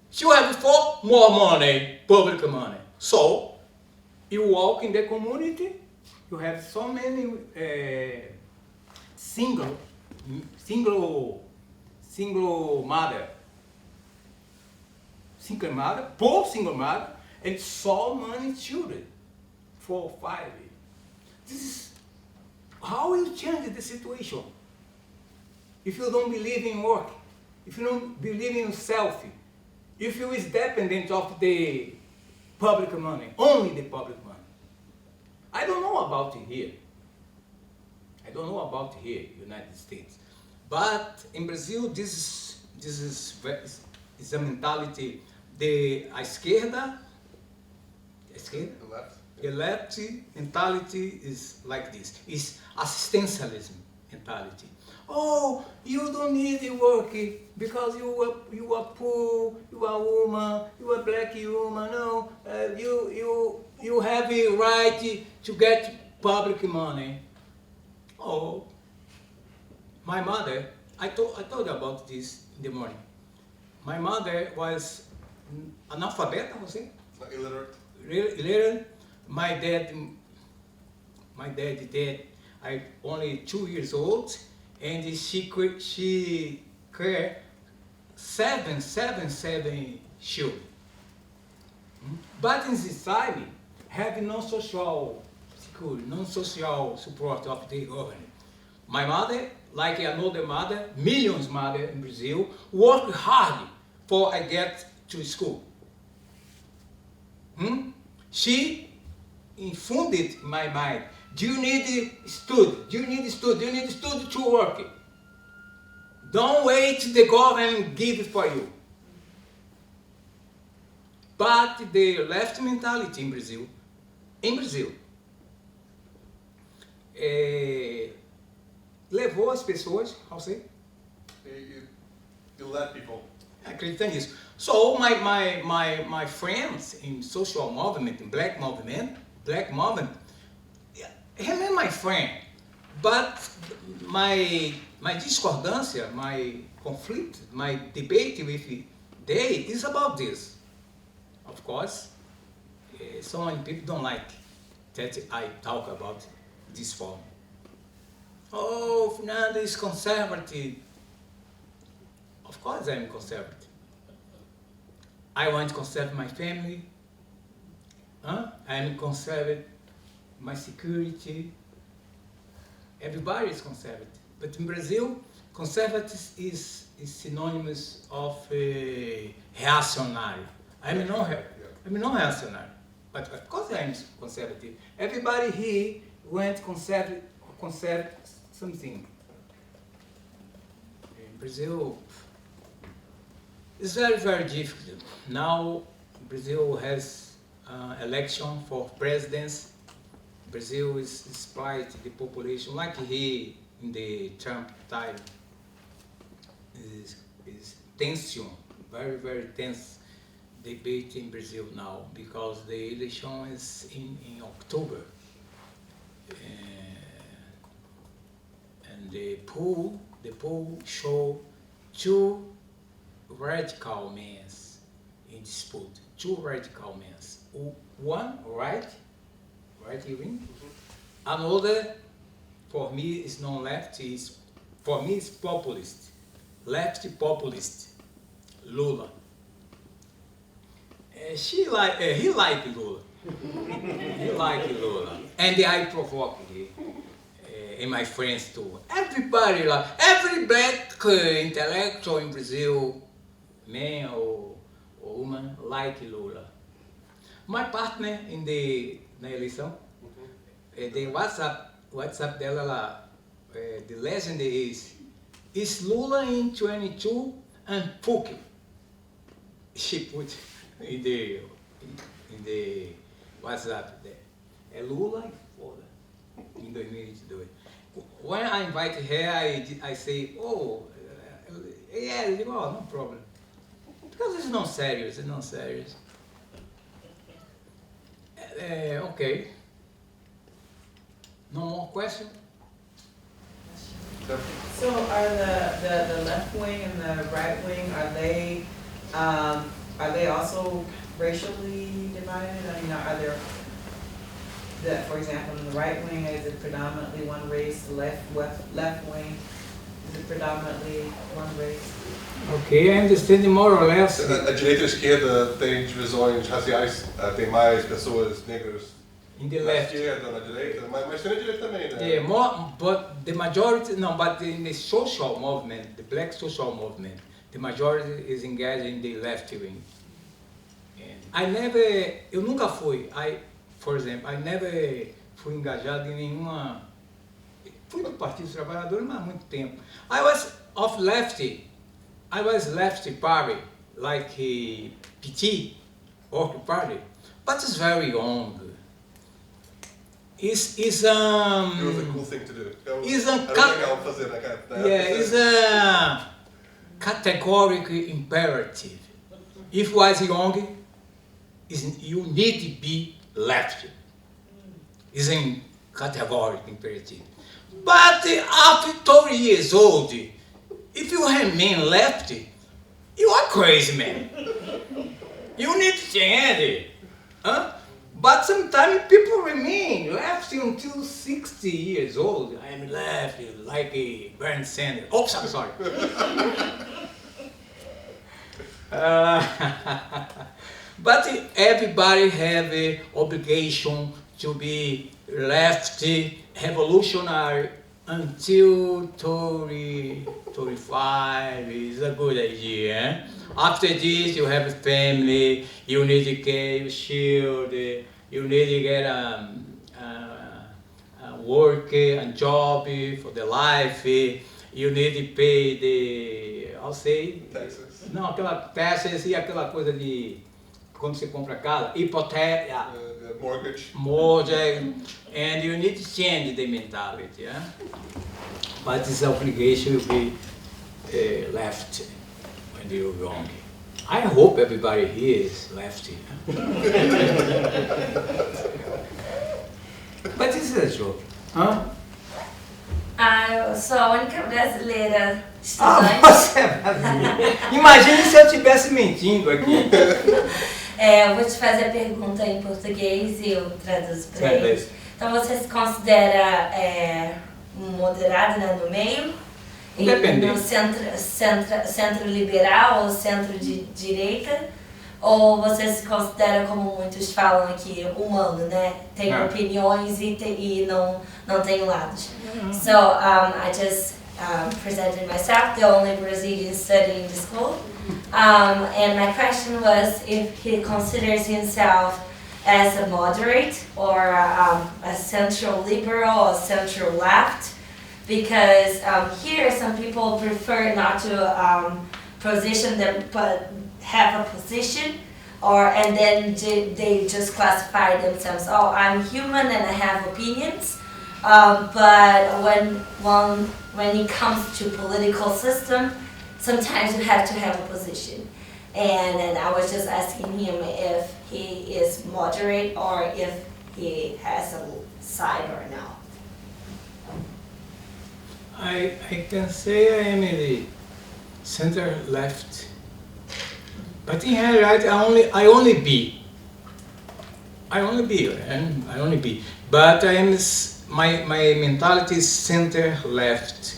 She have four, more money, public money. So, you walk in the community, you have so many single mother, poor single mother, and so many children, 4 or 5. This is how you change the situation. If you don't believe in work, if you don't believe in yourself, if you is dependent of the public money, only the public money. I don't know about it here. I don't know about here, United States. But in Brazil, this is a mentality. The esquerda, The left. the left mentality is like this. It's assistencialism mentality. Oh, you don't need to work because you are poor, you are woman, you are black woman. No, you have a right to get public money. Oh, my mother. I told you about this in the morning. My mother was analfabeta, você? Illiterate. Illiterate. My dad died. I only 2 years old. And she cared seven children. But in this time, have no social security, no social support of the government. My mother, like another mother, millions mother in Brazil, work hard for I get to school. She infunded in my mind. Do you need to study? Do you need to study? Do you need to study to work? Don't wait till the government give it for you. But the left mentality in Brazil, levou as pessoas, how say? You let people. Acredita nisso. So my friends in social movement, in black movement, him is my friend, but my discordância, my conflict, my debate with they is about this. Of course, so many people don't like that I talk about this form. Oh, Fernando is conservative. Of course I'm conservative. I want to conserve my family. I'm conservative. My security, everybody is conservative. But in Brazil, conservative is synonymous of reacionário. I'm not reacionário, but of course I'm conservative. Everybody here went conserve something. In Brazil, it's very, very difficult. Now, Brazil has election for presidents. Brazil is despite the population, like here in the Trump time, is tension, very, very tense debate in Brazil now, because the election is in October. And the poll show two radical men in dispute, two radical men. One right wing. Another, for me, is non-left. For me, is populist, left populist, Lula. He like Lula. He like Lula, and I provoke him. And my friends too. Everybody like every black intellectual in Brazil, man or woman, like Lula. My partner na eleição, the WhatsApp dela lá, the legend is Lula in 22 and fuck you. She put in the WhatsApp there. Lula e foda em 2022. When I invite her, I say, oh, yeah, no problem. Because it's not serious, Okay. No more question? So are the left wing and the right wing, are they also racially divided? I mean, are there, for example, in the right wing, is it predominantly one race? The left wing, is it predominantly one race? Ok, I understand more or less. A direita e a esquerda têm divisões raciais, tem mais pessoas negras In the na left. esquerda, na direita, mas tem na direita também, né? Yeah, more, but the majority, no, but in the social movement, the black social movement, the majority is engaged in the left wing. And eu nunca fui, for example, I never fui engajado em nenhuma, fui do Partido dos Trabalhadores, mas há muito tempo. I was of lefty, I was lefty party, like PT, Work Party, but it's very young. It's It was a cool thing to do. Era legal fazer na época. Yeah, it's a categorical imperative. If you was young, you need to be left. It's a categorical imperative. But after 30 years old, if you remain left, you are crazy, man. You need to change it. Huh? But sometimes people remain left until 60 years old. I'm left like a Bernie Sanders. Oh, I'm sorry. But everybody have an obligation to be left revolutionary until 30, 35 is a good idea. Eh? After this, you have a family, you need to get your shield, you need to get a work, a job for the life, you need to pay the, I'll say, Taxes. não, aquela taxas e aquela coisa de quando você compra casa, hipoteca, Mortgage. and you need to change the mentality. Yeah? But it's an obligation to be left when you're young. I hope everybody here is lefty. But this is a joke. Huh? Eu sou a única brasileira Ah, estudante. você é brasileira. Imagine se eu estivesse mentindo aqui. Eu vou te fazer a pergunta em português e eu traduzo para eles. Então você se considera moderado, né, no meio? Independente. No centro liberal ou centro de direita? Ou você se considera, como muitos falam aqui, humano, né? Tem opiniões e não tem lados. So I just presented myself, the only Brazilian studying the school. And my question was if he considers himself as a moderate or a central liberal or central left, because here some people prefer not to position them, but have a position, and then they just classify themselves. Oh, I'm human and I have opinions. But when it comes to political system, sometimes you have to have a position. And I was just asking him if he is moderate or if he has a side or no. I can say I am the center left, but in reality I only be. But I am my mentality is center left.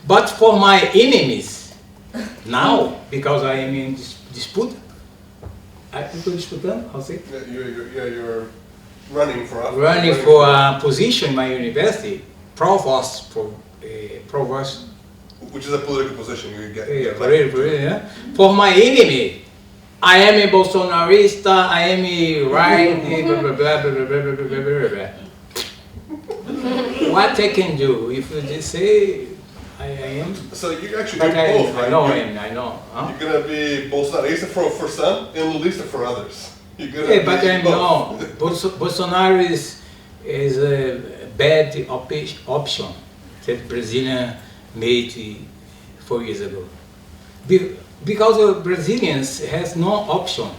But for my enemies now, because I am in dispute. Estou disputando, how say? You're running for office. Running for a position in my university, provost. Which is a political position you get. Yeah. For my enemy, I am a Bolsonarista, I am a right, What I can do if you just say I am? So you actually But do both, right? I know. Huh? You're gonna be Bolsonarista for some and Lulista for others. You're gonna Yeah, be but I know both. Bolsonaro is a bad option that Brazilian made 4 years ago. Because the Brazilians has no option.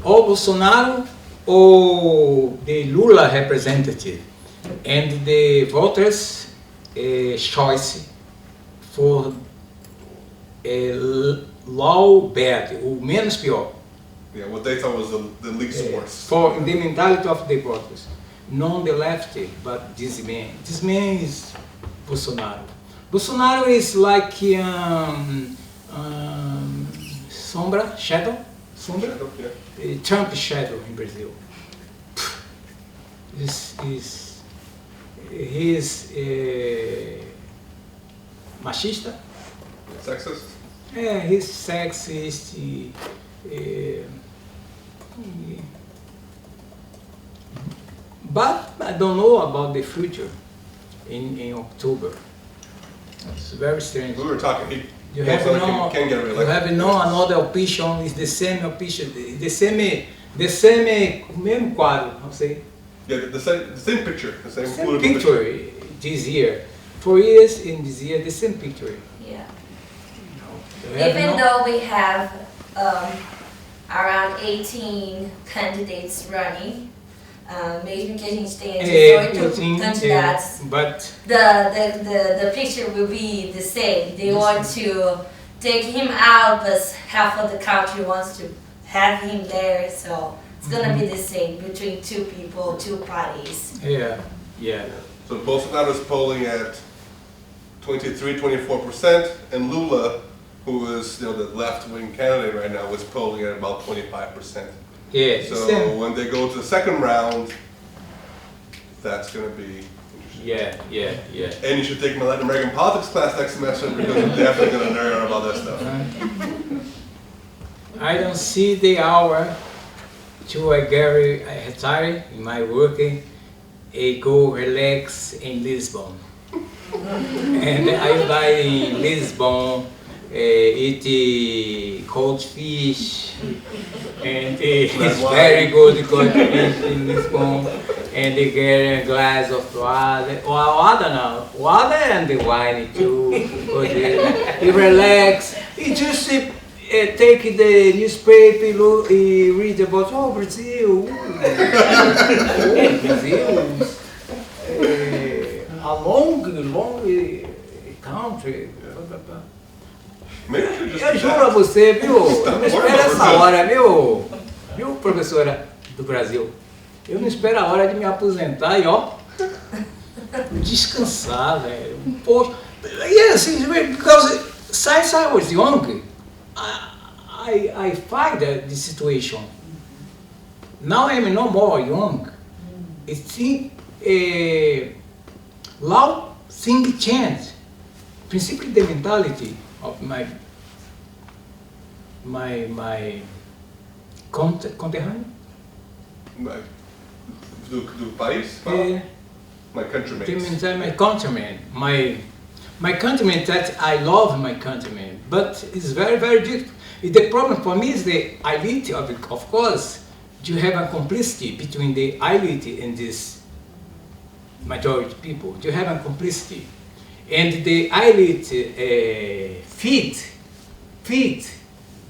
or Bolsonaro or the Lula representative, and the voters' choice for law bad, o menos pior. Yeah, what they thought was the least worst. For the mentality of the voters, not the lefty, but this man. This man is Bolsonaro. Bolsonaro is like sombra, shadow, sombra, Shadow, yeah. Trump shadow in Brazil. He's machista. Sexist? Yeah, he's sexist. But I don't know about the future in October. It's very strange. We were talking, You most have likely no, can get you reelected. have no another option. It's the same option, the same mesmo quadro, não sei. Yeah, the same picture, the same Same political picture this year. 4 years in this year, the same picture. Yeah. You have Even no- though we have around 18 candidates running, mesmo que a gente tenha 18 candidatos, but the picture will be the same. They want to take him out, but half of the country wants to have him there, so it's gonna be the same between two people, two parties. yeah. So Bolsonaro is polling at 23-24%, and Lula, who is the left-wing candidate right now, is polling at about 25%. Yeah, So same. when they go to the second round, that's going to be interesting. Yeah. And you should take my Latin American politics class next semester because you're definitely going to learn about that stuff. I don't see the hour to I retire in my working, I go relax in Lisbon. And I die in Lisbon, eat cold fish, and it's very good cold fish in Lisbon, and they get a glass of water, water and the wine too, you relax, you just take the newspaper, look, read about, Brazil, Brazil, a long country. Maybe I should just Eu do juro a that. você, viu? Eu não espero Stop essa worrying hora, viu, professora do Brasil? Eu não espero a hora de me aposentar e, ó, descansar, velho. Poxa, yes, because since I was young, I find the situation. Now I'm no more young. I think law thing change. Principally the mentality of my conterrâneo. Do país? My countrymates. My countrymen, my countrymen, that I love my countrymen, but it's very, very difficult. The problem for me is the elite of it. Of course, you have a complicity between the elite and this majority people. You have a complicity. And the elite feed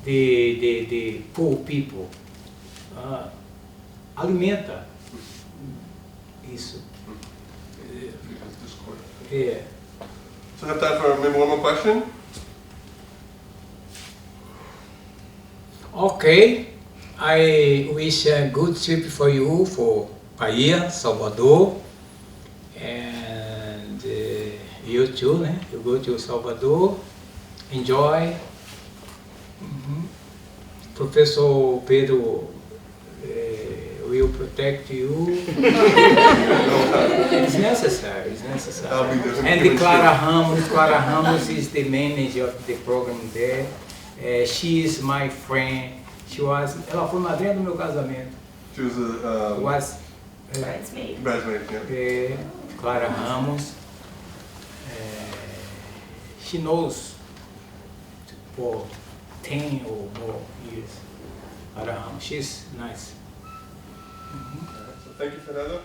the poor people. Alimenta isso. Yeah. So I have time for maybe one more question? Okay, I wish a good trip for you for Bahia, Salvador, and you too, né? You go to Salvador, enjoy. Professor Pedro will protect you. It's necessary, it's necessary. I'll be there. And the Clara Ramos is the manager of the program there. She is my friend. Ela foi madrinha do meu casamento. She was a Bridesmaid. bridesmaid, yeah. Clara Ramos. She knows for 10 or more years. Clara Ramos, she's nice. So thank you, Fernando.